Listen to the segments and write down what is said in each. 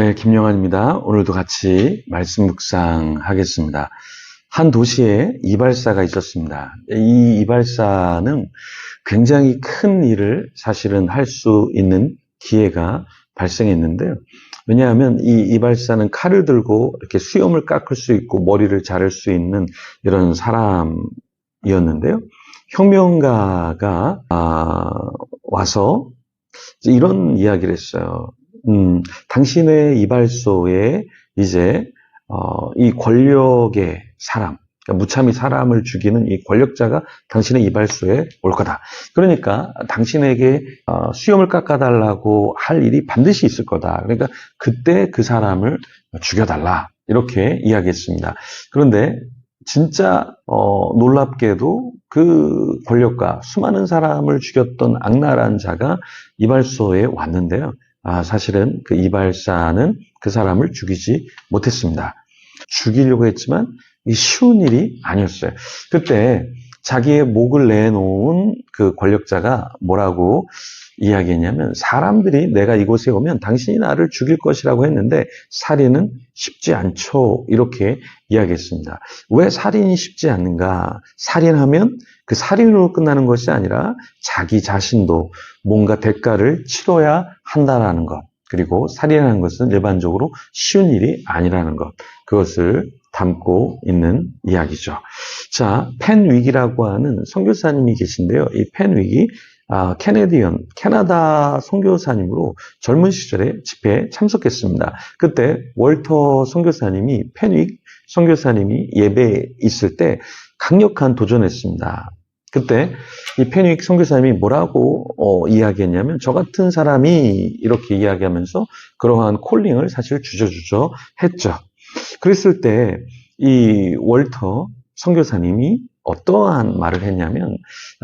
네, 김영환입니다. 오늘도 같이 말씀 묵상하겠습니다. 한 도시에 이발사가 있었습니다. 이 이발사는 굉장히 큰 일을 사실은 할 수 있는 기회가 발생했는데요. 왜냐하면 이 이발사는 칼을 들고 이렇게 수염을 깎을 수 있고 머리를 자를 수 있는 이런 사람이었는데요. 혁명가가 와서 이런 이야기를 했어요. 당신의 이발소에 이제 이 권력의 사람, 그러니까 무참히 사람을 죽이는 이 권력자가 당신의 이발소에 올 거다. 그러니까 당신에게 수염을 깎아달라고 할 일이 반드시 있을 거다. 그러니까 그때 그 사람을 죽여달라. 이렇게 이야기했습니다. 그런데 진짜 놀랍게도 그 권력가, 수많은 사람을 죽였던 악랄한 자가 이발소에 왔는데요. 사실은 그 이발사는 그 사람을 죽이지 못했습니다. 죽이려고 했지만 이 쉬운 일이 아니었어요. 그때 자기의 목을 내놓은 그 권력자가 뭐라고 이야기했냐면, 사람들이 내가 이곳에 오면 당신이 나를 죽일 것이라고 했는데 살인은 쉽지 않죠. 이렇게 이야기했습니다. 왜 살인이 쉽지 않는가? 살인하면 그 살인으로 끝나는 것이 아니라 자기 자신도 뭔가 대가를 치러야 한다는 것. 그리고 살인하는 것은 일반적으로 쉬운 일이 아니라는 것. 그것을 담고 있는 이야기죠. 자, 펜 위기라고 하는 선교사님이 계신데요. 이 펜 위기, 캐나다 선교사님으로 젊은 시절에 집회에 참석했습니다. 그때 월터 선교사님이 펜윅 선교사님이 예배에 있을 때 강력한 도전했습니다. 그때 이 펜윅 선교사님이 뭐라고 이야기했냐면, 저 같은 사람이 이렇게 이야기하면서 그러한 콜링을 사실 주저주저 했죠. 그랬을 때 이 월터 선교사님이 어떠한 말을 했냐면,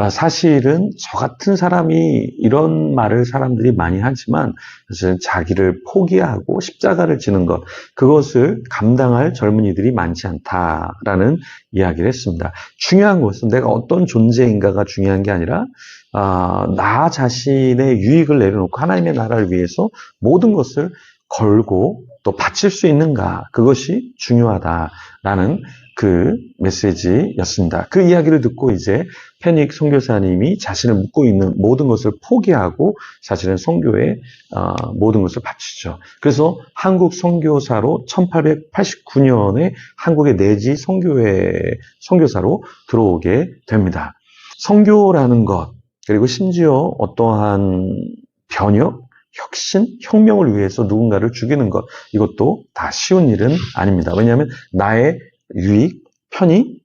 사실은 저 같은 사람이 이런 말을 사람들이 많이 하지만 사실은 자기를 포기하고 십자가를 지는 것, 그것을 감당할 젊은이들이 많지 않다라는 이야기를 했습니다. 중요한 것은 내가 어떤 존재인가가 중요한 게 아니라 나 자신의 유익을 내려놓고 하나님의 나라를 위해서 모든 것을 걸고 또 바칠 수 있는가, 그것이 중요하다라는 그 메시지였습니다. 그 이야기를 듣고 이제 펜윅 선교사님이 자신을 묻고 있는 모든 것을 포기하고 사실은 선교에 모든 것을 바치죠. 그래서 한국 선교사로 1889년에 한국의 내지 선교회 선교사로 들어오게 됩니다. 선교라는 것, 그리고 심지어 어떠한 변혁, 혁신, 혁명을 위해서 누군가를 죽이는 것, 이것도 다 쉬운 일은 아닙니다. 왜냐하면 나의 유익, 편의,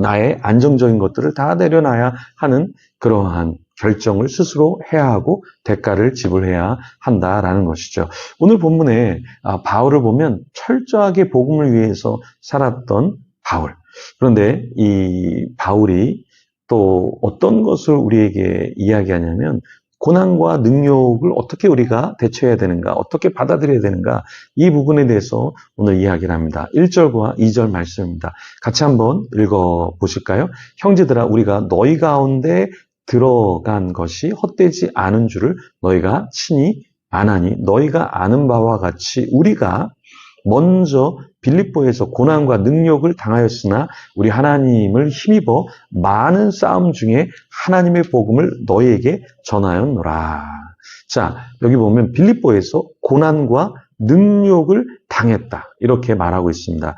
나의 안정적인 것들을 다 내려놔야 하는 그러한 결정을 스스로 해야 하고 대가를 지불해야 한다라는 것이죠. 오늘 본문에 바울을 보면 철저하게 복음을 위해서 살았던 바울. 그런데 이 바울이 또 어떤 것을 우리에게 이야기하냐면, 고난과 능욕을 어떻게 우리가 대처해야 되는가, 어떻게 받아들여야 되는가, 이 부분에 대해서 오늘 이야기를 합니다. 1절과 2절 말씀입니다. 같이 한번 읽어보실까요? 형제들아, 우리가 너희 가운데 들어간 것이 헛되지 않은 줄을 너희가 친히 아나니, 너희가 아는 바와 같이 우리가 먼저 빌립보에서 고난과 능욕을 당하였으나 우리 하나님을 힘입어 많은 싸움 중에 하나님의 복음을 너희에게 전하였노라. 자, 여기 보면 빌립보에서 고난과 능욕을 당했다, 이렇게 말하고 있습니다.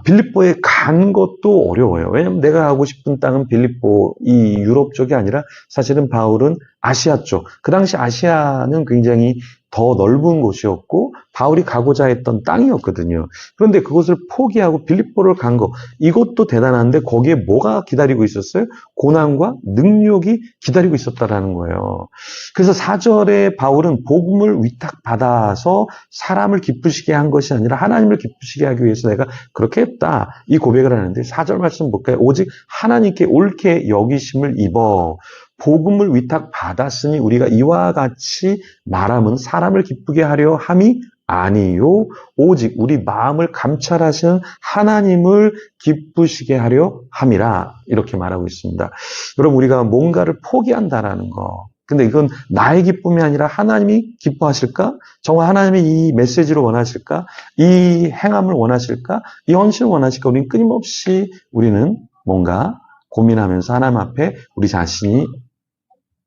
빌립보에 간 것도 어려워요. 왜냐하면 내가 가고 싶은 땅은 빌립보, 이 유럽 쪽이 아니라 사실은 바울은 아시아 쪽. 그 당시 아시아는 굉장히 더 넓은 곳이었고 바울이 가고자 했던 땅이었거든요. 그런데 그것을 포기하고 빌립보를 간 거, 이것도 대단한데 거기에 뭐가 기다리고 있었어요? 고난과 능욕이 기다리고 있었다라는 거예요. 그래서 4절에 바울은 복음을 위탁받아서 사람을 기쁘시게 한 것이 아니라 하나님을 기쁘시게 하기 위해서 내가 그렇게 했다, 이 고백을 하는데, 4절 말씀 볼까요? 오직 하나님께 옳게 여기심을 입어 복음을 위탁받았으니 우리가 이와 같이 말함은 사람을 기쁘게 하려 함이 아니요 오직 우리 마음을 감찰하시는 하나님을 기쁘시게 하려 함이라, 이렇게 말하고 있습니다. 여러분, 우리가 뭔가를 포기한다라는 거, 근데 이건 나의 기쁨이 아니라 하나님이 기뻐하실까? 정말 하나님이 이 메시지를 원하실까? 이 행함을 원하실까? 이 헌신을 원하실까? 우리는 끊임없이 우리는 뭔가 고민하면서 하나님 앞에 우리 자신이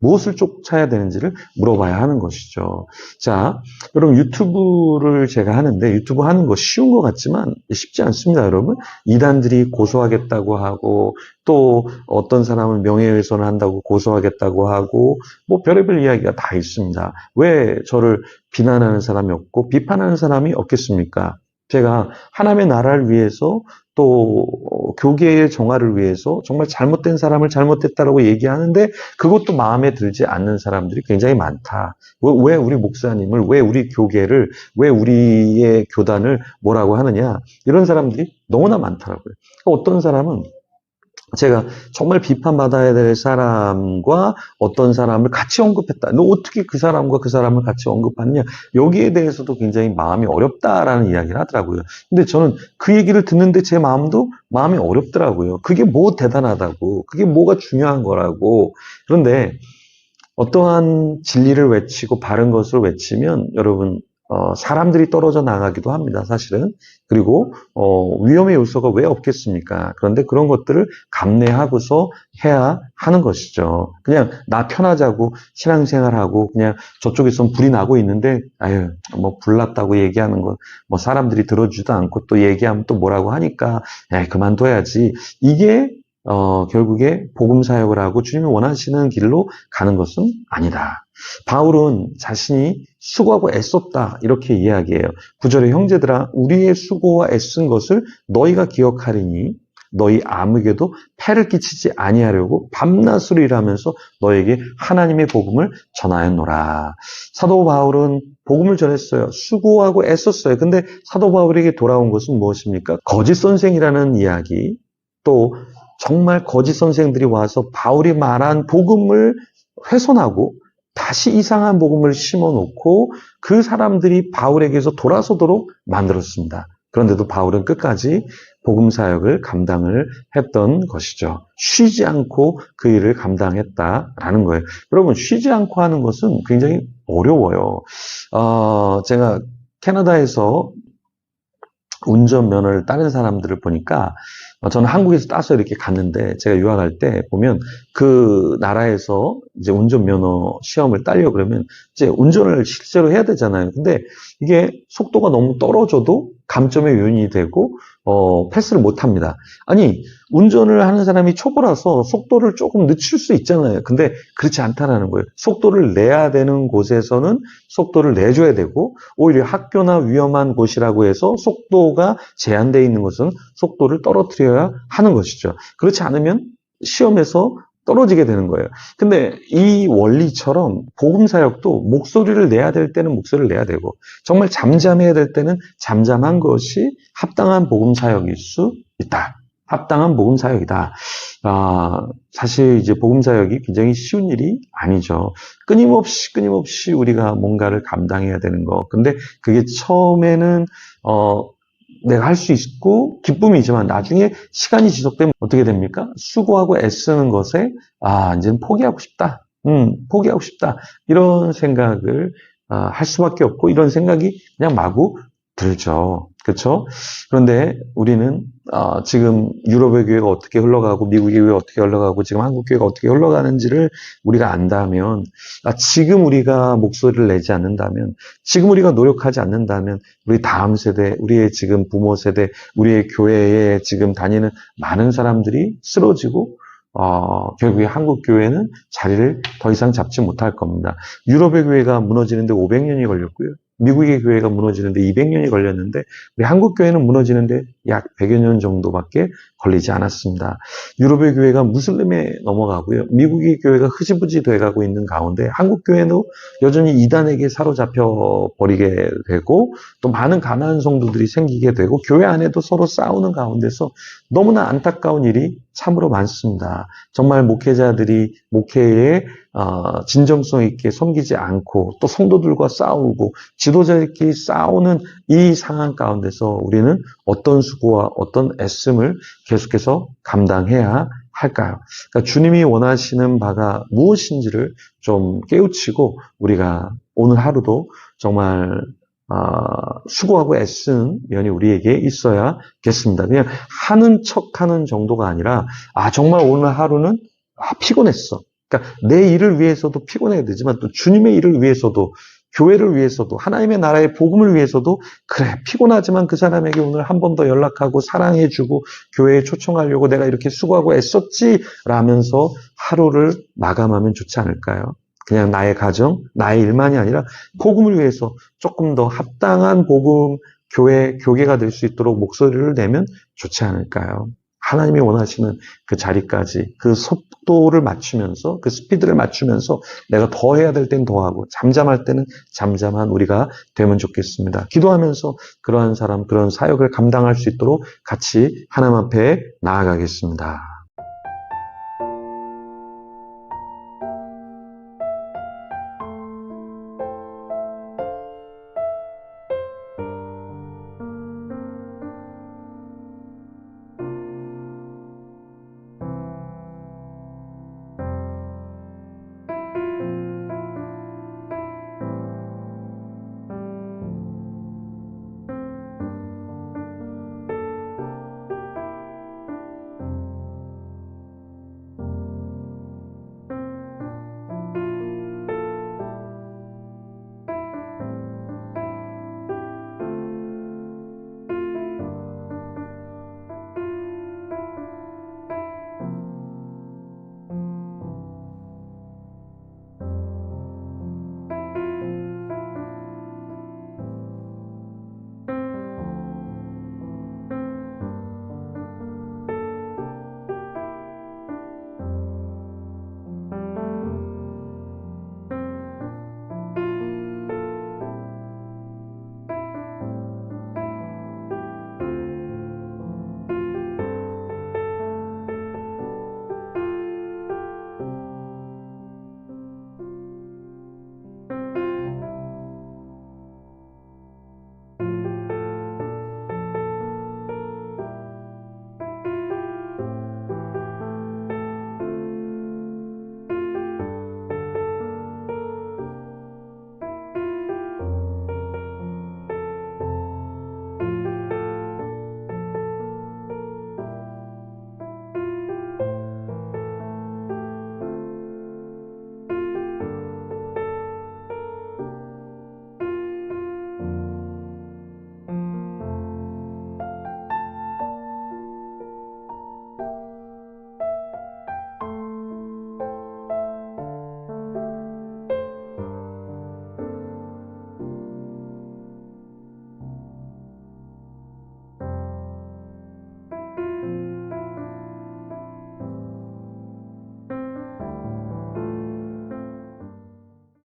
무엇을 쫓아야 되는지를 물어봐야 하는 것이죠. 자, 여러분 유튜브를 제가 하는데 유튜브 하는 거 쉬운 것 같지만 쉽지 않습니다, 여러분. 이단들이 고소하겠다고 하고 또 어떤 사람은 명예훼손을 한다고 고소하겠다고 하고 뭐 별의별 이야기가 다 있습니다. 왜 저를 비난하는 사람이 없고 비판하는 사람이 없겠습니까? 제가 하나님의 나라를 위해서 또 교계의 정화를 위해서 정말 잘못된 사람을 잘못됐다라고 얘기하는데 그것도 마음에 들지 않는 사람들이 굉장히 많다. 왜 우리 목사님을, 왜 우리 교계를, 왜 우리의 교단을 뭐라고 하느냐. 이런 사람들이 너무나 많더라고요. 어떤 사람은 제가 정말 비판받아야 될 사람과 어떤 사람을 같이 언급했다. 너 어떻게 그 사람과 그 사람을 같이 언급하느냐. 여기에 대해서도 굉장히 마음이 어렵다라는 이야기를 하더라고요. 근데 저는 그 얘기를 듣는데 제 마음이 어렵더라고요. 그게 뭐 대단하다고. 그게 뭐가 중요한 거라고. 그런데 어떠한 진리를 외치고 바른 것을 외치면 여러분 사람들이 떨어져 나가기도 합니다, 사실은. 그리고 위험의 요소가 왜 없겠습니까? 그런데 그런 것들을 감내하고서 해야 하는 것이죠. 그냥 나 편하자고 신앙생활하고 그냥 저쪽에선 불이 나고 있는데 아유 뭐 불났다고 얘기하는 건 뭐 사람들이 들어주지도 않고 또 얘기하면 또 뭐라고 하니까 그만둬야지. 이게 결국에 복음 사역을 하고 주님이 원하시는 길로 가는 것은 아니다. 바울은 자신이 수고하고 애썼다 이렇게 이야기해요. 9절에 형제들아 우리의 수고와 애쓴 것을 너희가 기억하리니 너희 아무에게도 폐를 끼치지 아니하려고 밤낮으로 일하면서 너에게 하나님의 복음을 전하였노라. 사도 바울은 복음을 전했어요. 수고하고 애썼어요. 근데 사도 바울에게 돌아온 것은 무엇입니까? 거짓 선생이라는 이야기, 또 정말 거짓 선생들이 와서 바울이 말한 복음을 훼손하고 다시 이상한 복음을 심어놓고 그 사람들이 바울에게서 돌아서도록 만들었습니다. 그런데도 바울은 끝까지 복음 사역을 감당을 했던 것이죠. 쉬지 않고 그 일을 감당했다라는 거예요. 여러분 쉬지 않고 하는 것은 굉장히 어려워요. 제가 캐나다에서 운전면허를 따는 사람들을 보니까 저는 한국에서 따서 이렇게 갔는데 제가 유학할 때 보면 그 나라에서 이제 운전면허 시험을 따려고 그러면 이제 운전을 실제로 해야 되잖아요. 근데 이게 속도가 너무 떨어져도 감점의 요인이 되고 패스를 못 합니다. 아니 운전을 하는 사람이 초보라서 속도를 조금 늦출 수 있잖아요. 근데 그렇지 않다라는 거예요. 속도를 내야 되는 곳에서는 속도를 내줘야 되고 오히려 학교나 위험한 곳이라고 해서 속도가 제한되어 있는 것은 속도를 떨어뜨려야 하는 것이죠. 그렇지 않으면 시험에서 떨어지게 되는 거예요. 근데 이 원리처럼 복음 사역도 목소리를 내야 될 때는 목소리를 내야 되고 정말 잠잠해야 될 때는 잠잠한 것이 합당한 복음 사역일 수 있다. 합당한 복음 사역이다. 사실 이제 복음 사역이 굉장히 쉬운 일이 아니죠. 끊임없이 우리가 뭔가를 감당해야 되는 거. 근데 그게 처음에는 내가 할 수 있고 기쁨이지만 나중에 시간이 지속되면 어떻게 됩니까? 수고하고 애쓰는 것에 이제는 포기하고 싶다. 포기하고 싶다. 이런 생각을 할 수밖에 없고 이런 생각이 그냥 마구 들죠. 그렇죠? 그런데 우리는 지금 유럽의 교회가 어떻게 흘러가고 미국의 교회가 어떻게 흘러가고 지금 한국 교회가 어떻게 흘러가는지를 우리가 안다면 지금 우리가 목소리를 내지 않는다면 지금 우리가 노력하지 않는다면 우리 다음 세대, 우리의 지금 부모 세대, 우리의 교회에 지금 다니는 많은 사람들이 쓰러지고 결국에 한국 교회는 자리를 더 이상 잡지 못할 겁니다. 유럽의 교회가 무너지는데 500년이 걸렸고요. 미국의 교회가 무너지는데 200년이 걸렸는데 우리 한국 교회는 무너지는데 약 100여 년 정도밖에 걸리지 않았습니다. 유럽의 교회가 무슬림에 넘어가고요. 미국의 교회가 흐지부지 돼가고 있는 가운데 한국 교회도 여전히 이단에게 사로잡혀 버리게 되고 또 많은 가난한 성도들이 생기게 되고 교회 안에도 서로 싸우는 가운데서 너무나 안타까운 일이 참으로 많습니다. 정말 목회자들이 목회에 진정성 있게 섬기지 않고 또 성도들과 싸우고 지도자들끼리 싸우는 이 상황 가운데서 우리는 어떤 수고와 어떤 애씀을 계속해서 감당해야 할까요? 그러니까 주님이 원하시는 바가 무엇인지를 좀 깨우치고 우리가 오늘 하루도 정말 수고하고 애쓴 면이 우리에게 있어야겠습니다. 그냥 하는 척하는 정도가 아니라 정말 오늘 하루는 피곤했어. 그러니까 내 일을 위해서도 피곤해야 되지만 또 주님의 일을 위해서도 교회를 위해서도 하나님의 나라의 복음을 위해서도 그래 피곤하지만 그 사람에게 오늘 한 번 더 연락하고 사랑해주고 교회에 초청하려고 내가 이렇게 수고하고 애썼지 라면서 하루를 마감하면 좋지 않을까요? 그냥 나의 가정, 나의 일만이 아니라 복음을 위해서 조금 더 합당한 복음, 교계가 될 수 있도록 목소리를 내면 좋지 않을까요? 하나님이 원하시는 그 자리까지 그 속도를 맞추면서 그 스피드를 맞추면서 내가 더 해야 될 땐 더 하고 잠잠할 때는 잠잠한 우리가 되면 좋겠습니다. 기도하면서 그러한 사람, 그런 사역을 감당할 수 있도록 같이 하나님 앞에 나아가겠습니다.